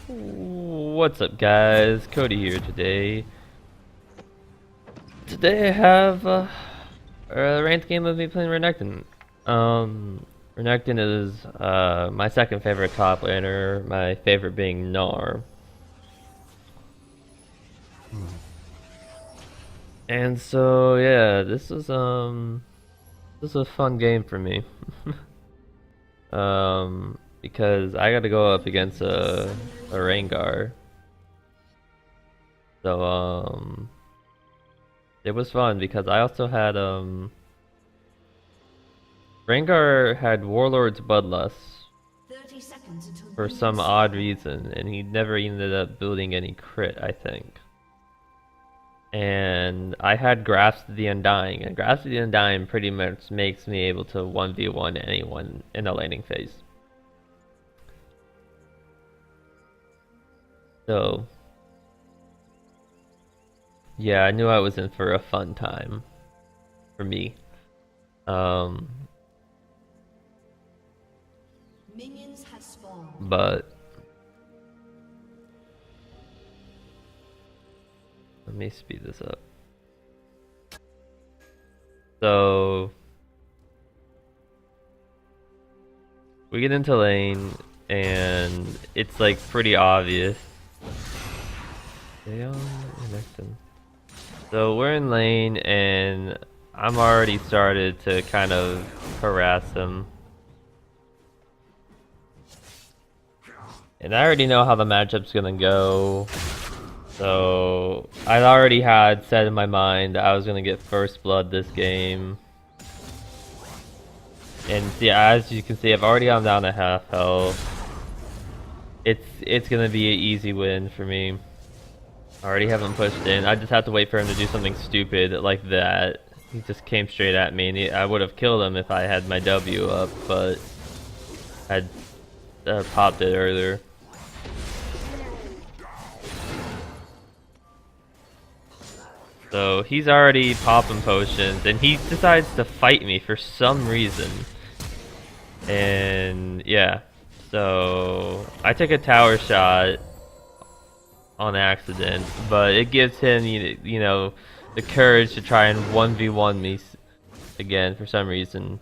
What's up, guys? Cody here today. Today I have a ranked game of me playing Renekton. Renekton is my second favorite top laner, my favorite being Gnar. And so yeah, this was a fun game for me. Because I got to go up against a Rengar. So it was fun because I also had Rengar had Warlord's Bloodlust for some odd reason, and he never ended up building any crit, I think. And I had Grasp of the Undying, and Grasp of the Undying pretty much makes me able to 1v1 anyone in the laning phase. So yeah, I knew I was in for a fun time for me. Minions have spawned. But let me speed this up. So we get into lane and it's like pretty obvious. So we're in lane and I'm already started to kind of harass him. And I already know how the matchup's gonna go. So I already had set in my mind that I was gonna get first blood this game. And see, as you can see, I've already gone down to half health. It's gonna be an easy win for me. I already have him pushed in. I just have to wait for him to do something stupid like that. He just came straight at me, and I would have killed him if I had my W up, but I popped it earlier. So he's already popping potions, and he decides to fight me for some reason. And yeah, so I took a tower shot on accident, but it gives him, you know, the courage to try and 1v1 me again for some reason,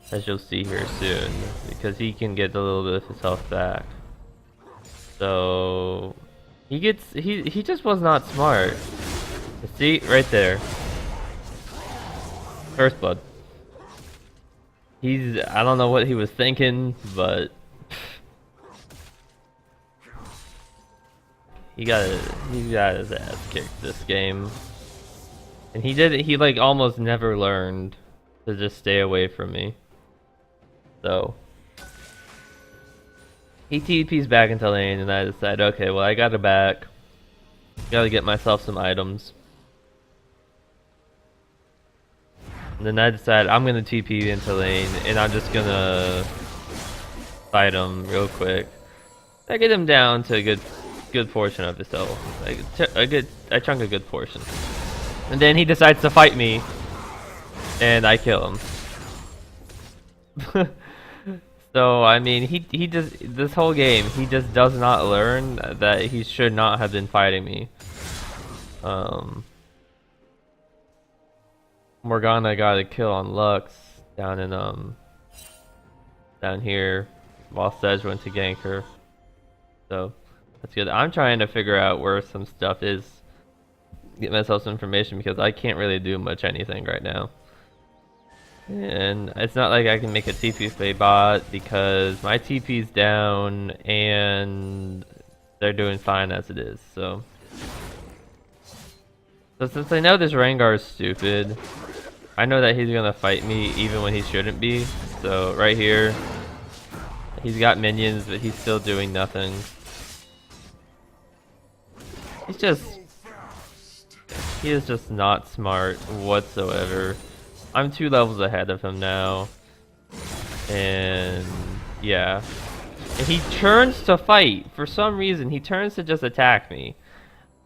as you'll see here soon, because he can get a little bit of his health back. So he just was not smart. See, right there. First blood. I don't know what he was thinking, but he got his ass kicked this game. And he like almost never learned to just stay away from me. So he TP's back into lane, and I decided, okay, well, I got it back. Gotta get myself some items. And then I decided I'm gonna TP into lane, and I'm just gonna fight him real quick. I get him down to a good portion of his health, like I chunk a good portion, and then he decides to fight me, and I kill him. So I mean, he just, this whole game he just does not learn that he should not have been fighting me. Morgana got a kill on Lux down in down here, while Sedge went to gank her. So that's good. I'm trying to figure out where some stuff is, get myself some information, because I can't really do much anything right now. And it's not like I can make a TP play bot because my TP's down and they're doing fine as it is. So since I know this Rengar is stupid, I know that he's gonna fight me even when he shouldn't be. So right here, he's got minions, but he's still doing nothing. He is just not smart whatsoever. I'm 2 levels ahead of him now. And yeah. And he turns to fight. For some reason, he turns to just attack me.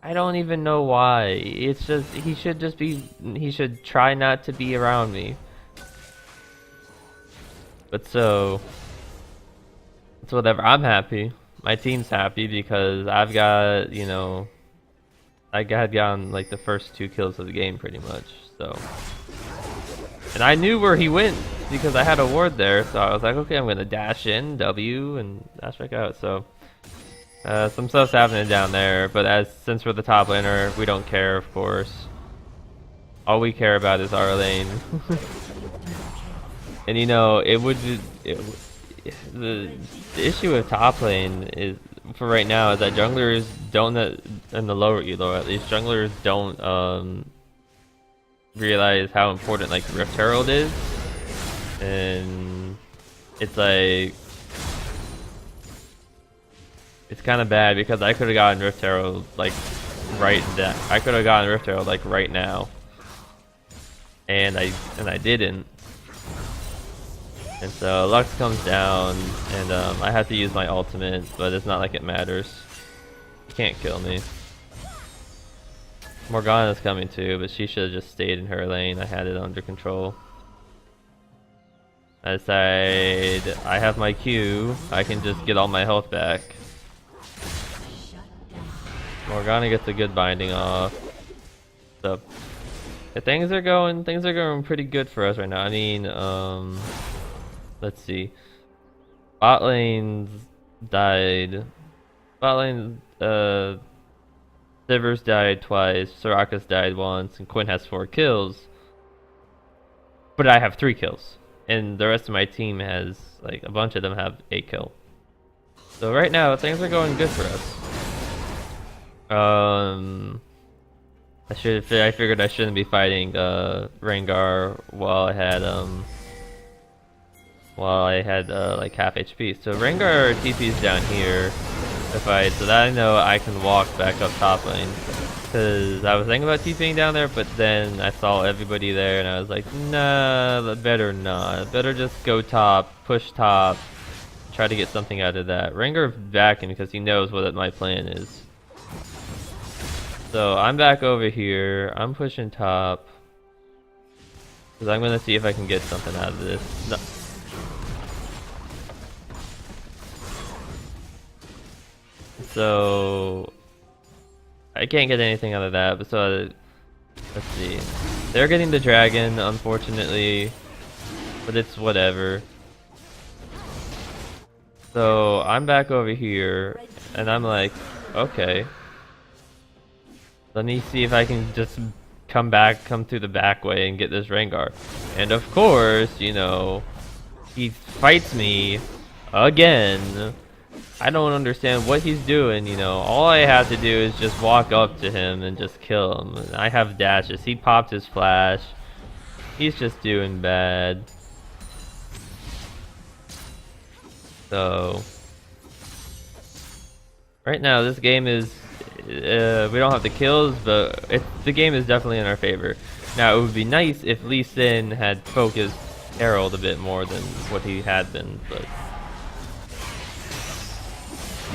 I don't even know why. It's just, he should try not to be around me. But so, it's whatever. I'm happy. My team's happy because I've got, you know, I had gotten like the first 2 kills of the game pretty much. So, and I knew where he went because I had a ward there. So I was like, okay, I'm gonna dash in W and dash back out. So some stuff's happening down there, but since we're the top laner, we don't care, of course. All we care about is our lane. And you know, the issue with top lane is, for right now, is that junglers don't, in the lower elo at least, junglers don't realize how important like Rift Herald is, and it's like, it's kind of bad because I could have gotten Rift Herald like right now, and I didn't. And so Lux comes down, and I have to use my ultimate, but it's not like it matters. You can't kill me. Morgana's coming too, but she should have just stayed in her lane. I had it under control. I decide I have my Q. I can just get all my health back. Morgana gets a good binding off. So yeah, things are going pretty good for us right now. I mean, let's see. Bot lane's died. Bot lane, Sivers died twice, Soraka's died once, and Quinn has 4 kills. But I have 3 kills. And the rest of my team has, like, a bunch of them have 8 kills. So right now, things are going good for us. I figured I shouldn't be fighting, Rengar while I had like half HP. So Rengar TP's down here to fight, so that I know I can walk back up top lane. Cause I was thinking about TPing down there, but then I saw everybody there and I was like, nah, better not. Better just go top, push top, try to get something out of that. Rengar's backing because he knows what my plan is. So I'm back over here, I'm pushing top. Cause I'm gonna see if I can get something out of this. No. So I can't get anything out of that, but so let's see. They're getting the dragon, unfortunately, but it's whatever. So I'm back over here, and I'm like, okay. Let me see if I can just come through the back way and get this Rengar. And of course, you know, he fights me again. I don't understand what he's doing, you know. All I have to do is just walk up to him and just kill him. I have dashes. He popped his flash. He's just doing bad. So right now this game is we don't have the kills, but the game is definitely in our favor. Now it would be nice if Lee Sin had focused Herald a bit more than what he had been, but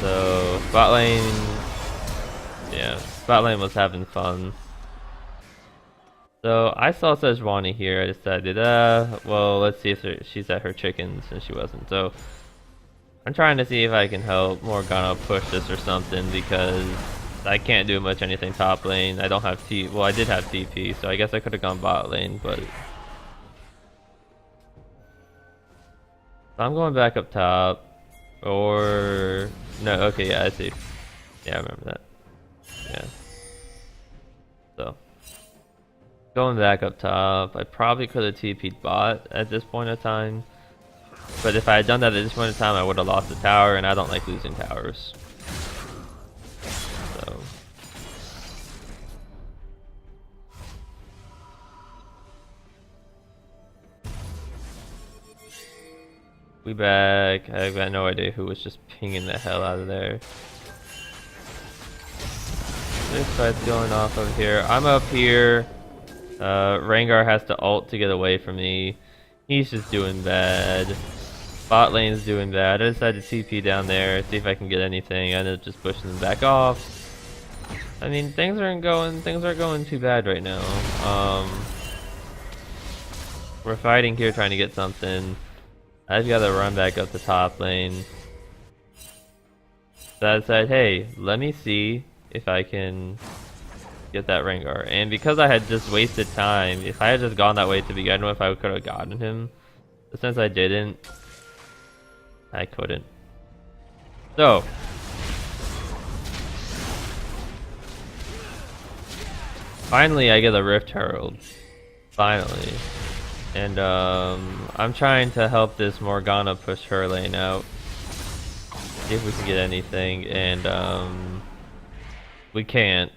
so bot lane, yeah, bot lane was having fun. So I saw Sejuani here. I decided, well, let's see if she's at her chickens, and she wasn't. So I'm trying to see if I can help Morgana push this or something, because I can't do much anything top lane. I don't have well, I did have TP, so I guess I could have gone bot lane, but I'm going back up top. Or no, okay, yeah, I see. Yeah, I remember that. Yeah. So going back up top, I probably could have TP'd bot at this point in time. But if I had done that at this point in time, I would have lost the tower, and I don't like losing towers. So we back. I've got no idea who was just pinging the hell out of there. This fight's going off over here. I'm up here. Rengar has to ult to get away from me. He's just doing bad. Bot lane's doing bad. I decided to TP down there, see if I can get anything. I ended up just pushing them back off. I mean, things aren't going too bad right now. We're fighting here, trying to get something. I've got to run back up the top lane. So I said, hey, let me see if I can get that Rengar. And because I had just wasted time, if I had just gone that way to begin with, I could have gotten him. But since I didn't, I couldn't. So, finally I get a Rift Herald. Finally. And I'm trying to help this Morgana push her lane out. See if we can get anything, and we can't.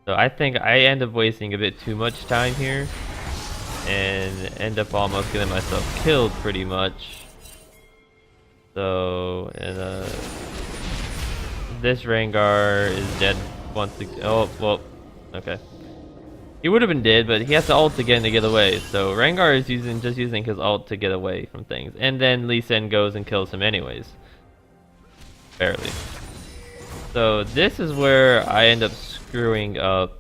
So I think I end up wasting a bit too much time here, and end up almost getting myself killed pretty much. So, and this Rengar is dead once again. Oh, well, okay. He would have been dead, but he has to ult again to get away. So Rengar is just using his ult to get away from things, and then Lee Sin goes and kills him anyways. Barely. So this is where I end up screwing up.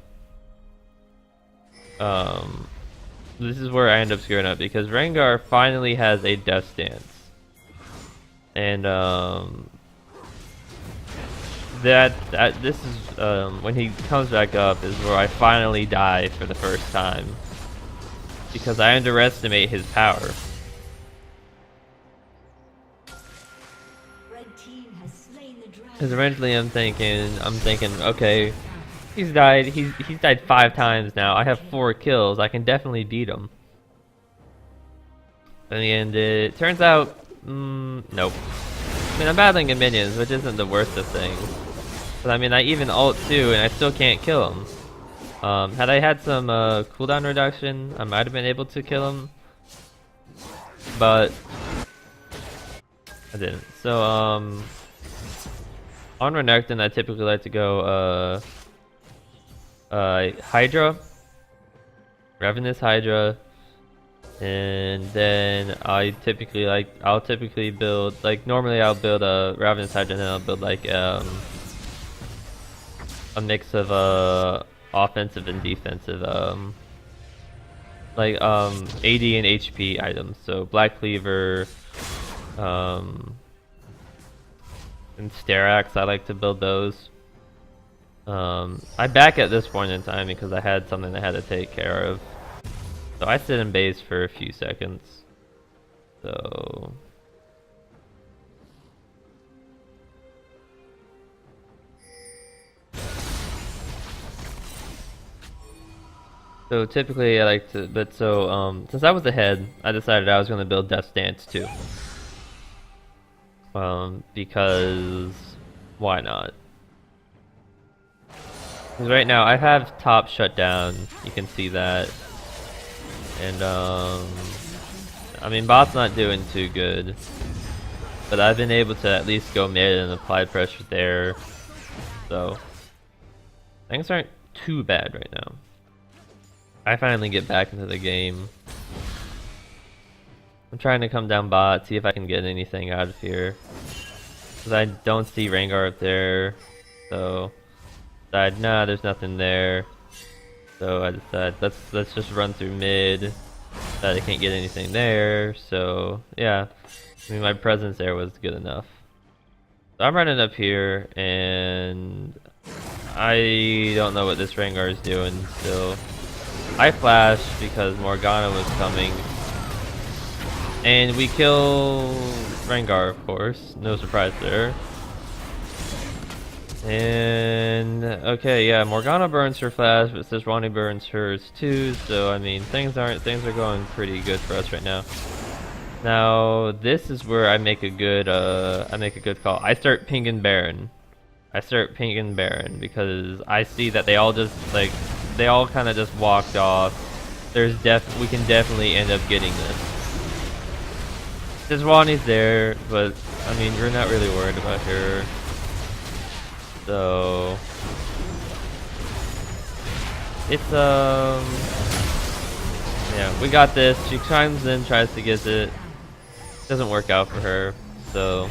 This is where I end up screwing up because Rengar finally has a death stance, and this is when he comes back up is where I finally die for the first time because I underestimate his power. Because eventually I'm thinking, okay, he's died 5 times now. I have 4 kills. I can definitely beat him. In the end, it turns out, nope. I mean, I'm battling in minions, which isn't the worst of things. But I mean, I even ult too, and I still can't kill him. Had I had some cooldown reduction, I might have been able to kill him. But I didn't. So, on Renekton, I typically like to go Hydra, Ravenous Hydra, and then I'll typically build, like, normally I'll build a Ravenous Hydra, and then I'll build like a mix of offensive and defensive AD and HP items. So Black Cleaver, and Sterax, I like to build those. I back at this point in time because I had something I had to take care of. So I sit in base for a few seconds. So typically I like to, but since I was ahead, I decided I was going to build Death Stance too. Because why not? Because right now I have top shut down, you can see that, and I mean bot's not doing too good, but I've been able to at least go mid and apply pressure there, so things aren't too bad right now. I finally get back into the game. I'm trying to come down bot, see if I can get anything out of here. Because I don't see Rengar up there. So I decided, nah, there's nothing there. So I decided, let's just run through mid. That I can't get anything there. So yeah, I mean my presence there was good enough. So I'm running up here, and I don't know what this Rengar is doing still. I flashed because Morgana was coming. And we kill Rengar, of course. No surprise there. And okay, yeah, Morgana burns her flash, but Sejuani burns hers too. So I mean, things are going pretty good for us right now. Now this is where I make a good call. I start pinging Baron. Because I see that they all kind of just walked off. We can definitely end up getting this. Sejuani's there, but I mean we're not really worried about her. So it's yeah, we got this. She chimes in, tries to get it. Doesn't work out for her. So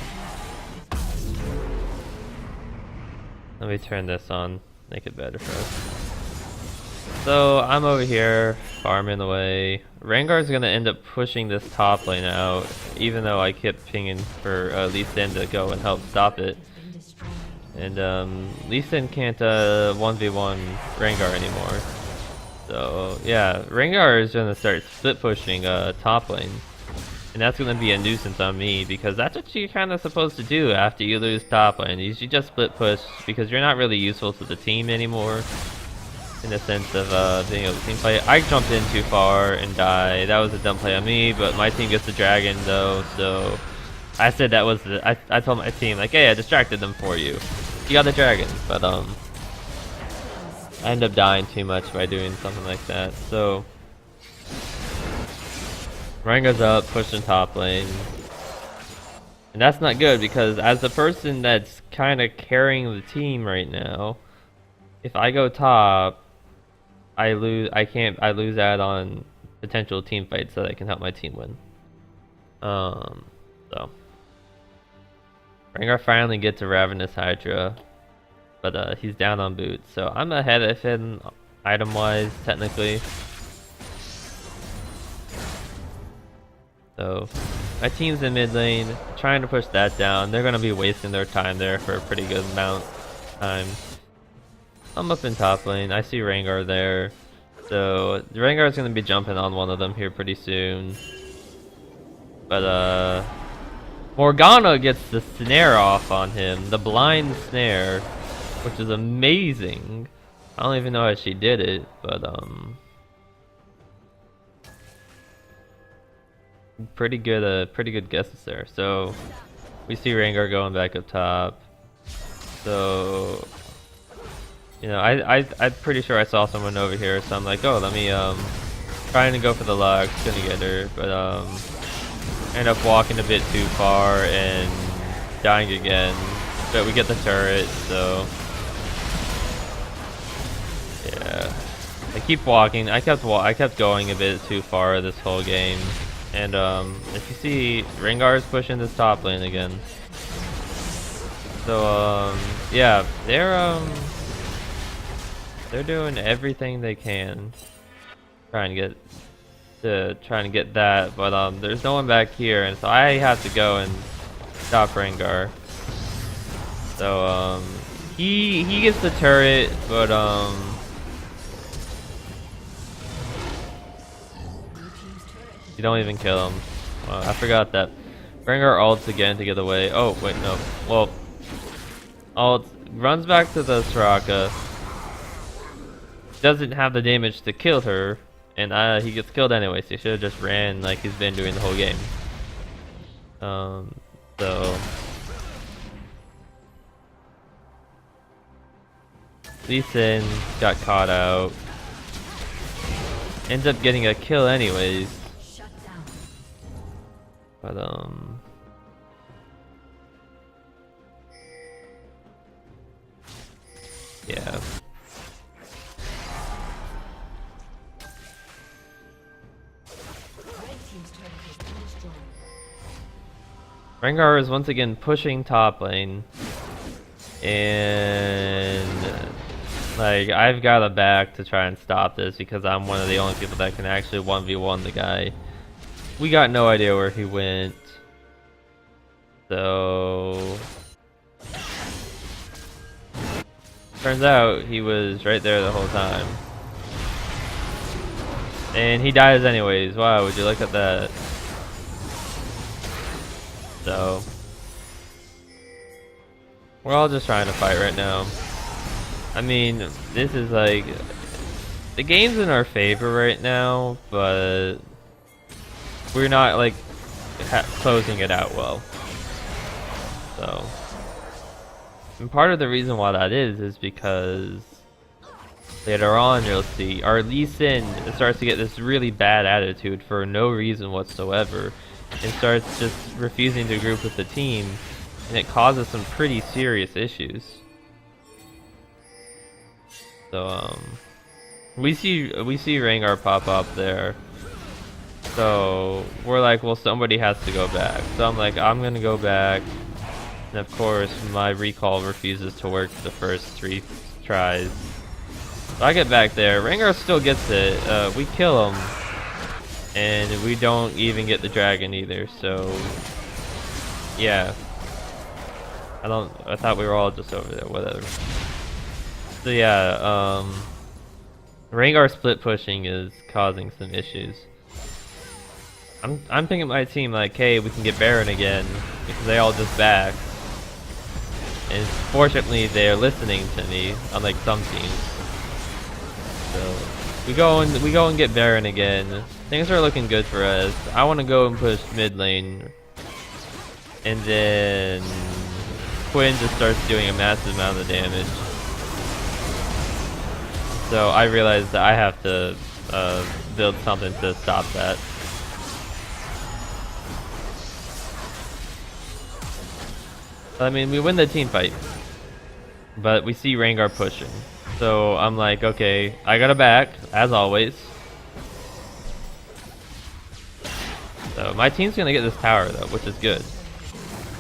let me turn this on, make it better for us. So I'm over here farming away. Rengar's gonna end up pushing this top lane out, even though I kept pinging for Lee Sin to go and help stop it. And Lee Sin can't 1v1 Rengar anymore. So yeah, Rengar is gonna start split pushing top lane. And that's gonna be a nuisance on me because that's what you're kinda supposed to do after you lose top lane. You should just split push because you're not really useful to the team anymore. In the sense of being able to team play. I jumped in too far and died. That was a dumb play on me, but my team gets the dragon though, so I said that was the I told my team like, hey, I distracted them for you. You got the dragon, but I ended up dying too much by doing something like that. So Rengar's up, pushing top lane. And that's not good because as the person that's kind of carrying the team right now, if I go top, I lose out on potential team fights that I can help my team win. So Rengar finally gets a Ravenous Hydra, but he's down on boots, so I'm ahead of him item-wise, technically. So my team's in mid lane, trying to push that down. They're gonna be wasting their time there for a pretty good amount of time. I'm up in top lane. I see Rengar there. So Rengar's gonna be jumping on one of them here pretty soon. But Morgana gets the snare off on him, the blind snare, which is amazing. I don't even know how she did it, but pretty good guesses there. So we see Rengar going back up top. So you know, I'm pretty sure I saw someone over here, so I'm like, oh, let me trying to go for the Lux, gonna get her, but end up walking a bit too far and dying again. But we get the turret, so yeah. I keep walking. I kept going a bit too far this whole game, and if you see, Rengar is pushing this top lane again. So yeah, they're doing everything they can, trying to get that, but there's no one back here, and so I have to go and stop Rengar. So he gets the turret, but you don't even kill him. I forgot that Rengar ults again to get away. Oh wait, no. Well, ult runs back to the Soraka. Doesn't have the damage to kill her, and he gets killed anyway, so he should have just ran like he's been doing the whole game. So Lee Sin got caught out, ends up getting a kill anyways, but yeah. Rengar is once again pushing top lane, and like I've got a back to try and stop this because I'm one of the only people that can actually 1v1 the guy. We got no idea where he went, so turns out he was right there the whole time, and he dies anyways. Wow, would you look at that? So we're all just trying to fight right now. I mean, this is like, the game's in our favor right now, but we're not like closing it out well. So, and part of the reason why that is because later on you'll see our Lee Sin starts to get this really bad attitude for no reason whatsoever, and starts just refusing to group with the team, and it causes some pretty serious issues. So we see Rengar pop up there, so we're like, well, somebody has to go back. So I'm like, I'm gonna go back, and of course my recall refuses to work the first 3 tries. So I get back there, Rengar still gets it, we kill him, and we don't even get the dragon either, so yeah. I thought we were all just over there, whatever. So yeah, Rengar split pushing is causing some issues. I'm thinking my team like, hey, we can get Baron again because they all just back. And fortunately, they're listening to me, unlike some teams. So we go and get Baron again. Things are looking good for us. I want to go and push mid lane, and then Quinn just starts doing a massive amount of damage. So I realized that I have to build something to stop that. I mean, we win the team fight, but we see Rengar pushing. So I'm like, okay, I gotta back, as always. So my team's gonna get this tower though, which is good.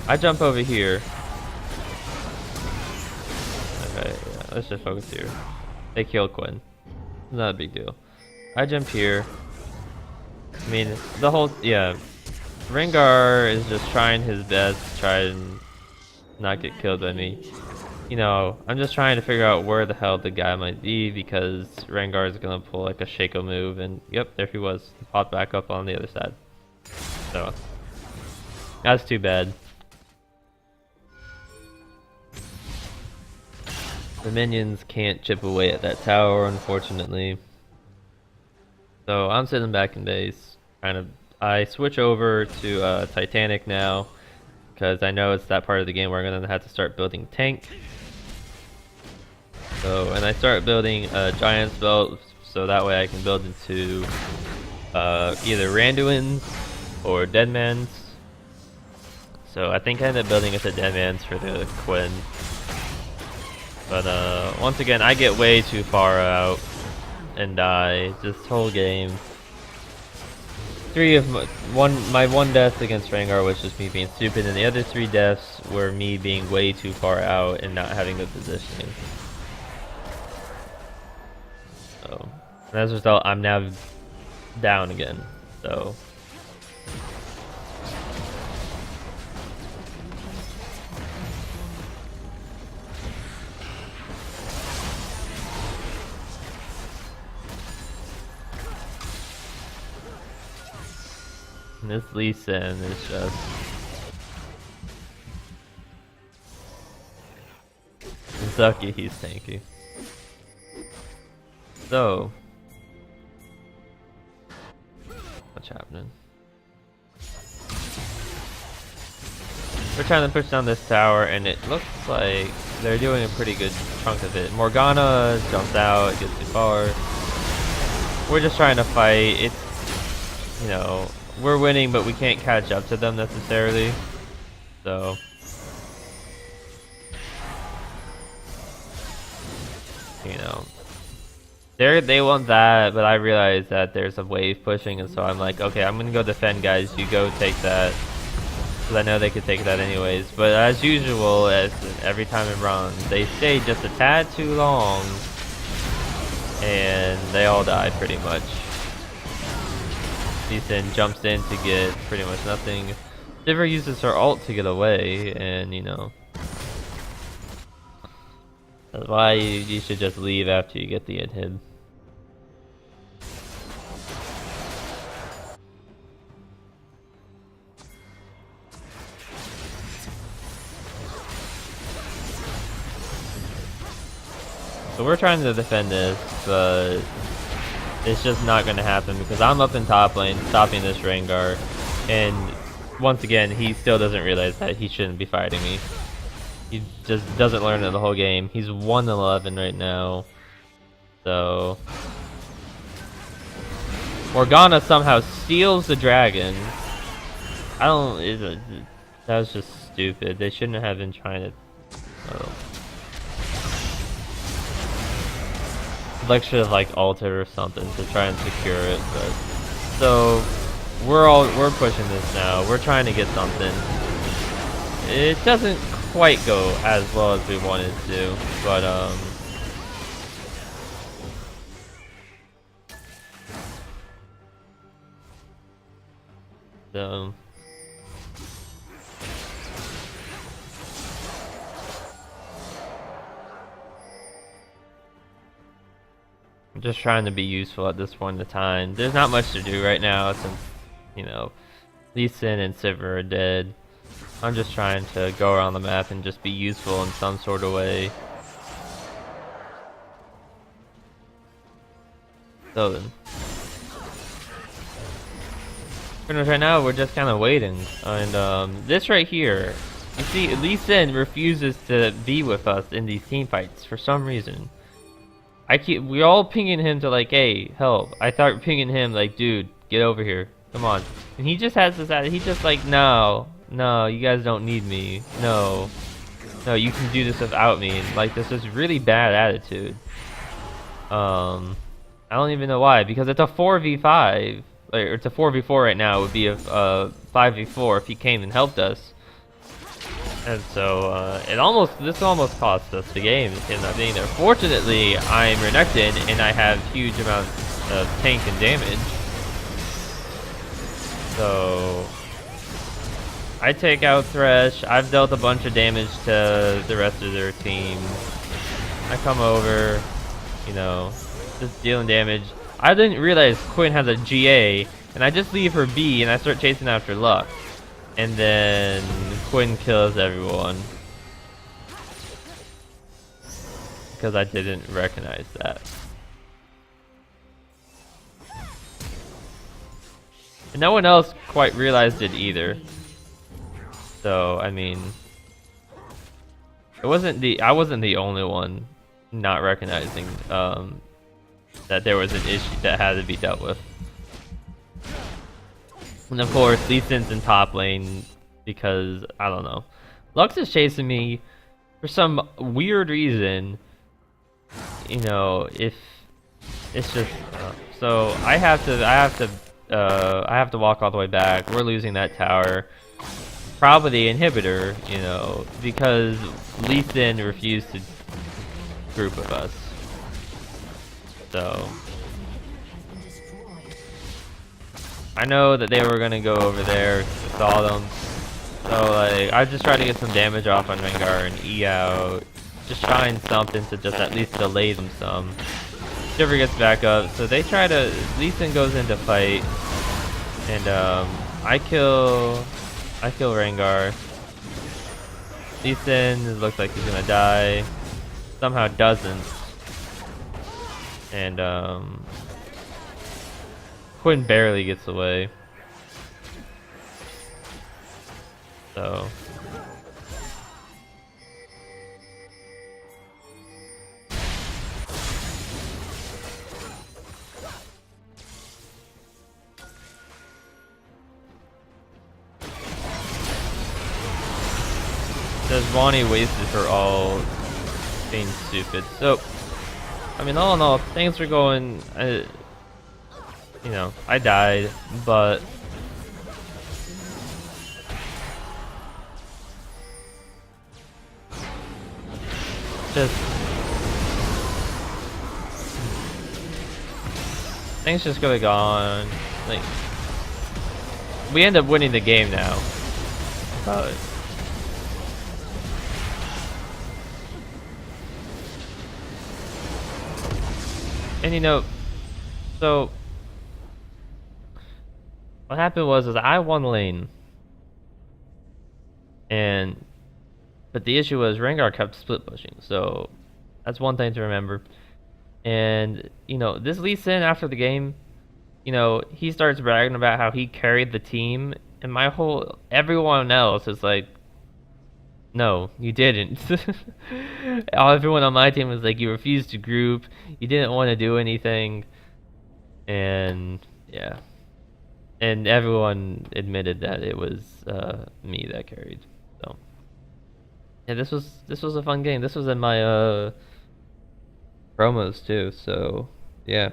I jump over here. Okay, yeah, let's just focus here. They kill Quinn. Not a big deal. I jump here. I mean, the whole, yeah. Rengar is just trying his best to try and not get killed by me. You know, I'm just trying to figure out where the hell the guy might be because Rengar is gonna pull like a Shaco move, and yep, there he was. He popped back up on the other side. So that's too bad. The minions can't chip away at that tower, unfortunately. So I'm sitting back in base, I switch over to Titanic now, because I know it's that part of the game where I'm gonna have to start building tank. So, and I start building a Giant's Belt, so that way I can build into either Randuin's or Deadman's. So I think I ended up building into Deadman's for the Quinn. But once again, I get way too far out and die this whole game. My one death against Rengar was just me being stupid, and the other 3 deaths were me being way too far out and not having good positioning. So, and as a result, I'm now down again. So. And this Lee Sin is just sucky, he's tanky. So what's happening? We're trying to push down this tower, and it looks like they're doing a pretty good chunk of it. Morgana jumps out, it gets too far. We're just trying to fight. It's, you know, we're winning, but we can't catch up to them necessarily. So you know, they want that, but I realize that there's a wave pushing, and so I'm like, okay, I'm gonna go defend, guys. You go take that, because I know they could take that anyways. But as usual, as every time it runs, they stay just a tad too long, and they all die pretty much. Ethan jumps in to get pretty much nothing. Shiver uses her ult to get away, and you know, that's why you should just leave after you get the inhib. So we're trying to defend this, but it's just not going to happen because I'm up in top lane stopping this Rengar, and once again he still doesn't realize that he shouldn't be fighting me. He just doesn't learn it the whole game. He's 1-11 right now. So Morgana somehow steals the dragon. That was just stupid. They shouldn't have been trying to. Like should have like altered or something to try and secure it. But so we're pushing this now. We're trying to get something. It doesn't quite go as well as we wanted to, but I'm just trying to be useful at this point in time. There's not much to do right now since, you know, Lee Sin and Sivir are dead. I'm just trying to go around the map and just be useful in some sort of way. So then, pretty much right now we're just kind of waiting, and this right here, you see, Lee Sin refuses to be with us in these team fights for some reason. We're all pinging him to like, hey, help. I thought pinging him like, dude, get over here, come on. And he just has this attitude. He's just like, no, you guys don't need me. No, you can do this without me. And, like, this is really bad attitude. I don't even know why, because it's a 4v5, or it's a 4v4 right now. It would be a 5v4 if he came and helped us. And so this almost cost us the game, him not being there. Fortunately, I'm Renekton and I have huge amounts of tank and damage. So I take out Thresh. I've dealt a bunch of damage to the rest of their team. I come over, you know, just dealing damage. I didn't realize Quinn has a GA, and I just leave her be and I start chasing after Lux. And then Quinn kills everyone. Because I didn't recognize that. And no one else quite realized it either. So, I mean, I wasn't the only one not recognizing that there was an issue that had to be dealt with. And of course, Lee Sin's in top lane because, I don't know. Lux is chasing me for some weird reason. You know, if it's just so I have to walk all the way back. We're losing that tower. Probably the inhibitor, you know, because Lee Sin refused to group with us. So I know that they were gonna go over there, saw them. So like, I just tried to get some damage off on Rengar and E out. Just trying something to just at least delay them some. Shiver gets back up, so they try to. Lee Sin goes into fight, and I kill Rengar. Lee Sin looks like he's gonna die. Somehow doesn't, and Quinn barely gets away. So says Ronnie wasted her all being stupid. So I mean, all in all, things were going. You know, I died, but just things just going on. Like, we end up winning the game now, but and you know, so what happened was I won lane, but the issue was Rengar kept split pushing, so that's one thing to remember. And you know, this Lee Sin after the game, you know, he starts bragging about how he carried the team, and everyone else is like, no, you didn't. Everyone on my team was like, you refused to group, you didn't want to do anything, and yeah. And everyone admitted that it was me that carried. So yeah, this was a fun game. This was in my promos too. So yeah.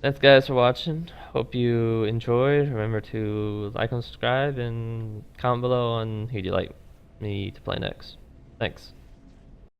Thanks guys for watching. Hope you enjoyed. Remember to like and subscribe and comment below on who you'd like me to play next. Thanks.